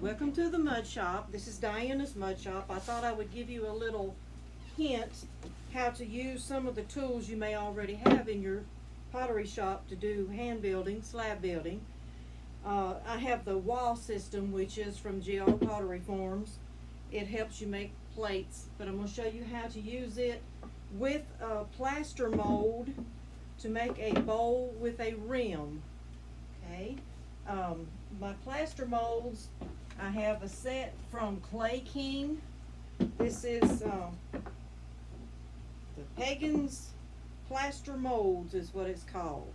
Welcome to the mud shop. This is Diana's mud shop. I thought I would give you a little hint how to use some of the tools you may already have in your pottery shop to do hand building, slab building. I have the wall system, which is from GR Pottery Forms. It helps you make plates, but I'm going to show you how to use it with a plaster mold to make a bowl with a rim. Okay, my plaster molds, I have a set from Clay King. This is the Pagans Plaster Molds is what it's called.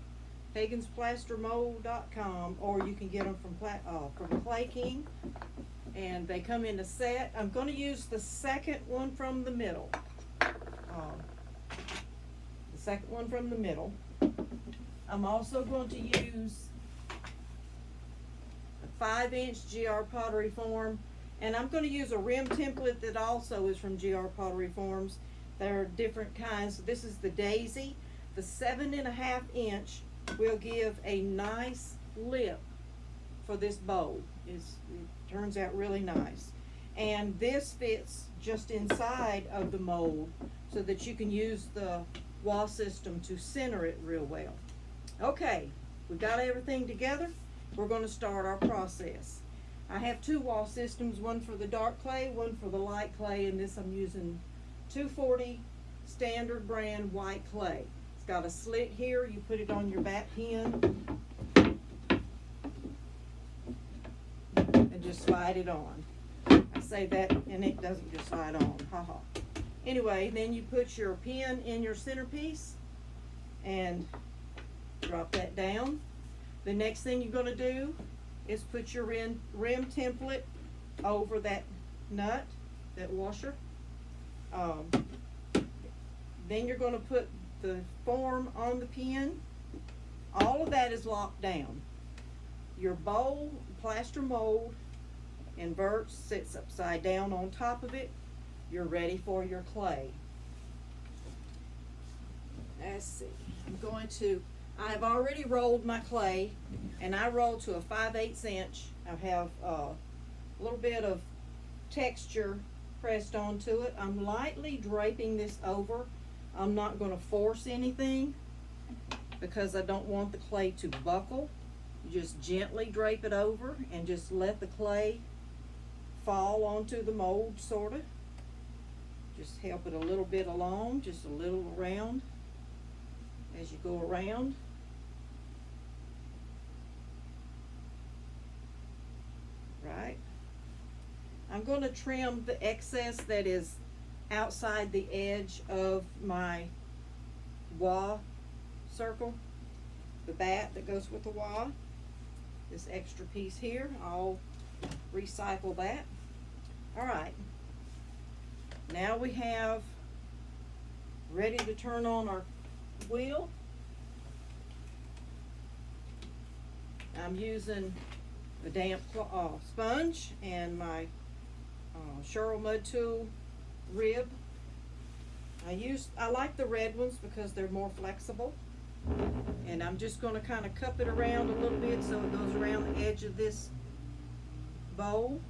PagansPlasterMold.com, or you can get them from Clay King, and they come in a set. I'm going to use the second one from the middle. I'm also going to use a 5-inch GR Pottery Form, and I'm going to use a rim template that also is from GR Pottery Forms. There are different kinds. This is the Daisy. The 7.5 inch will give a nice lip for this bowl. It turns out really nice. And this fits just inside of the mold so that you can use the wall system to center it real well. Okay, we got everything together. We're going to start our process. I have two wall systems, one for the dark clay, one for the light clay, and this I'm using 240 standard brand white clay. It's got a slit here. You put it on your back pin and just slide it on. I say that and it doesn't just slide on. Haha. Anyway, then you put your pin in your centerpiece and drop that down. The next thing you're going to do is put your rim template over that nut, that washer. Then you're going to put the form on the pin. All of that is locked down. Your bowl, plaster mold, inverts, sits upside down on top of it. You're ready for your clay. Let's see. I've already rolled my clay, and I roll to a 5/8 inch. I have a little bit of texture pressed onto it. I'm lightly draping this over. I'm not going to force anything because I don't want the clay to buckle. You just gently drape it over and just let the clay fall onto the mold, sort of. Just help it a little bit along, just a little around as you go around. Right. I'm going to trim the excess that is outside the edge of my wah circle, the bat that goes with the wah. This extra piece here, I'll recycle that. All right. Now we have ready to turn on our wheel. I'm using a damp sponge and my Sherrill Mud Tool rib. I like the red ones because they're more flexible. And I'm just going to kind of cup it around a little bit so it goes around the edge of this bowl.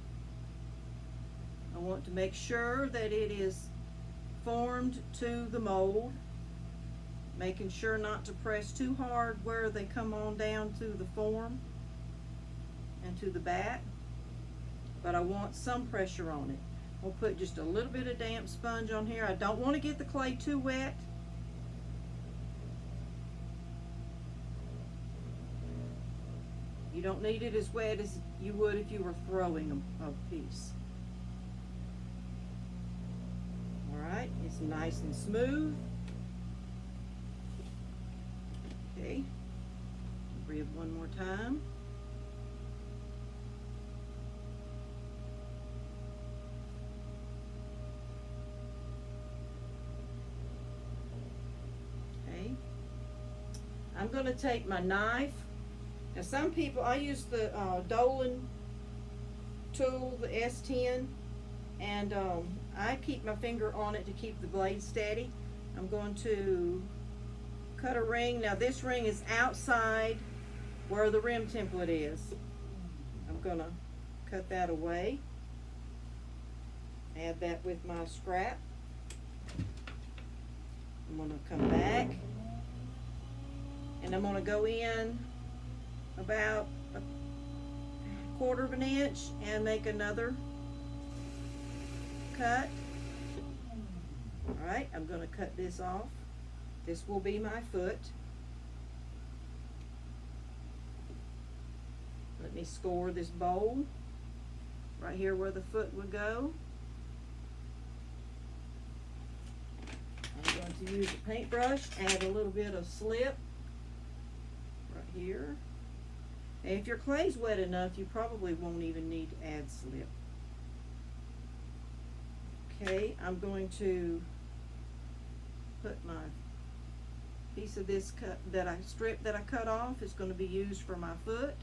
I want to make sure that it is formed to the mold, making sure not to press too hard where they come on down to the form and to the bat, but I want some pressure on it. We'll put just a little bit of damp sponge on here. I don't want to get the clay too wet. You don't need it as wet as you would if you were throwing a piece. Alright, it's nice and smooth. Okay, rib one more time. Okay, I'm going to take my knife. Now some people, I use the Dolan tool, the S10, and I keep my finger on it to keep the blade steady. I'm going to cut a ring. Now this ring is outside where the rim template is. I'm gonna cut that away. Add that with my scrap. I'm going to come back and I'm going to go in about a 1/4 of an inch and make another cut. Alright, I'm going to cut this off. This will be my foot. Let me score this bowl right here where the foot would go. I'm going to use a paintbrush, add a little bit of slip right here. And if your clay's wet enough, you probably won't even need to add slip. Okay, I'm going to put my piece of this strip that I cut off is going to be used for my foot.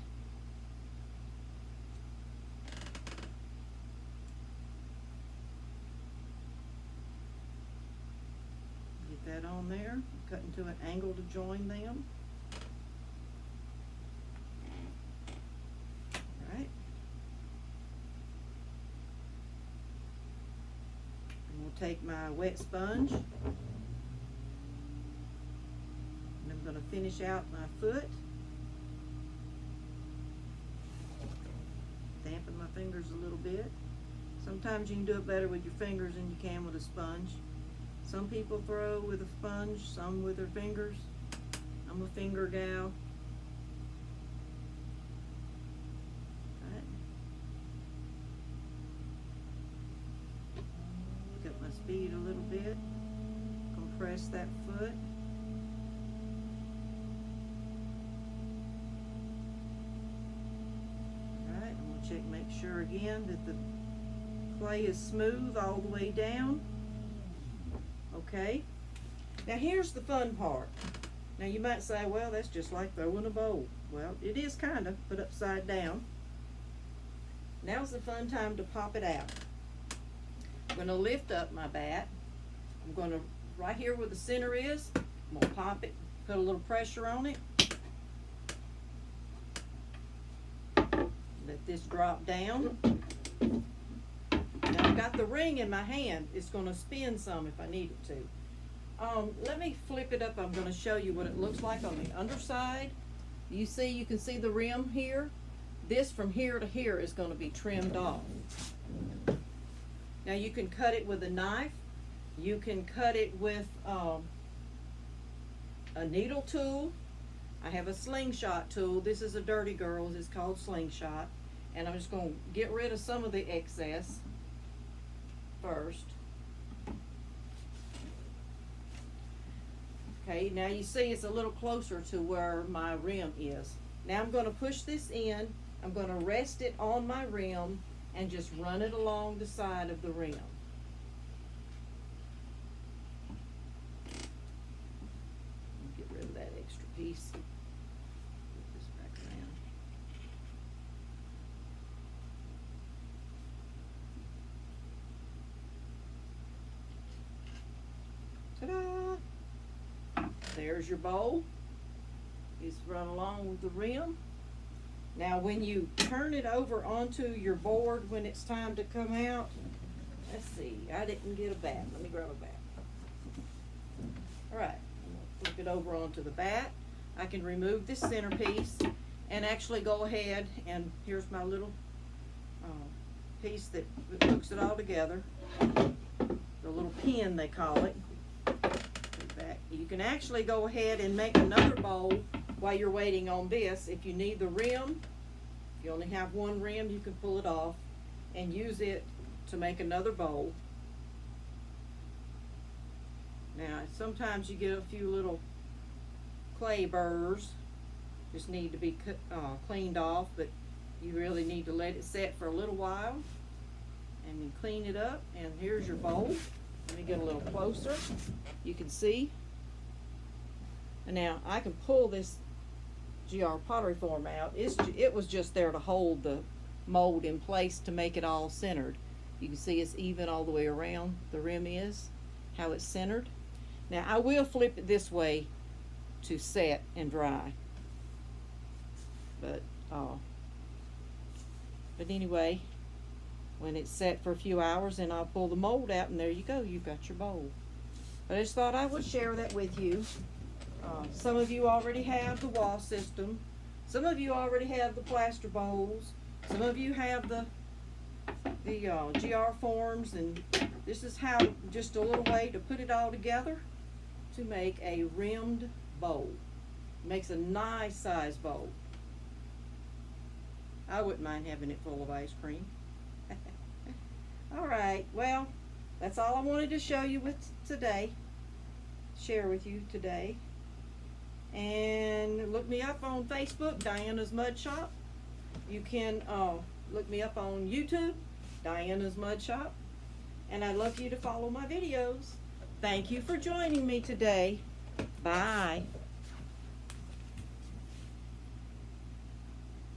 Get that on there, cut into an angle to join them. Alright. And we'll take my wet sponge and I'm going to finish out my foot. Dampen my fingers a little bit. Sometimes you can do it better with your fingers than you can with a sponge. Some people throw with a sponge, some with their fingers. I'm a finger gal. Right. Pick up my speed a little bit. Compress that foot. Alright, I'm going to check, make sure again that the clay is smooth all the way down. Okay, now here's the fun part. Now you might say, well, that's just like throwing a bowl. Well, it is kind of, put upside down. Now's the fun time to pop it out. I'm going to lift up my bat. I'm going to, right here where the center is, I'm going to pop it, put a little pressure on it. Let this drop down. Now I've got the ring in my hand. It's going to spin some if I need it to. Let me flip it up. I'm going to show you what it looks like on the underside. You can see the rim here. This from here to here is going to be trimmed off. Now you can cut it with a knife. You can cut it with a needle tool. I have a slingshot tool. This is a Dirty Girls. It's called Slingshot. And I'm just going to get rid of some of the excess first. Okay, now you see it's a little closer to where my rim is. Now I'm going to push this in. I'm going to rest it on my rim and just run it along the side of the rim. Get rid of that extra piece. Put this back around. Ta-da! There's your bowl. It's run along with the rim. Now when you turn it over onto your board when it's time to come out, let's see, I didn't get a bat. Let me grab a bat. Alright, flip it over onto the bat. I can remove this centerpiece and actually go ahead and here's my little piece that hooks it all together. The little pin they call it. You can actually go ahead and make another bowl while you're waiting on this. If you need the rim, if you only have one rim, you can pull it off and use it to make another bowl. Now, sometimes you get a few little clay burrs, just need to be cleaned off, but you really need to let it set for a little while and then clean it up. And here's your bowl. Let me get a little closer. You can see. And now I can pull this GR pottery form out. It was just there to hold the mold in place to make it all centered. You can see it's even all the way around. The rim is how it's centered. Now I will flip it this way to set and dry. But But anyway, when it's set for a few hours, then I'll pull the mold out, and there you go, you've got your bowl. But I just thought I would share that with you. Some of you already have the wall system. Some of you already have the plaster bowls. Some of you have the GR forms, and this is how, just a little way to put it all together to make a rimmed bowl. Makes a nice size bowl. I wouldn't mind having it full of ice cream. Alright, well, that's all I wanted to show you with today. Share with you today. And look me up on Facebook, Dianna's Mud Shop. You can look me up on YouTube, Dianna's Mud Shop. And I'd love for you to follow my videos. Thank you for joining me today. Bye.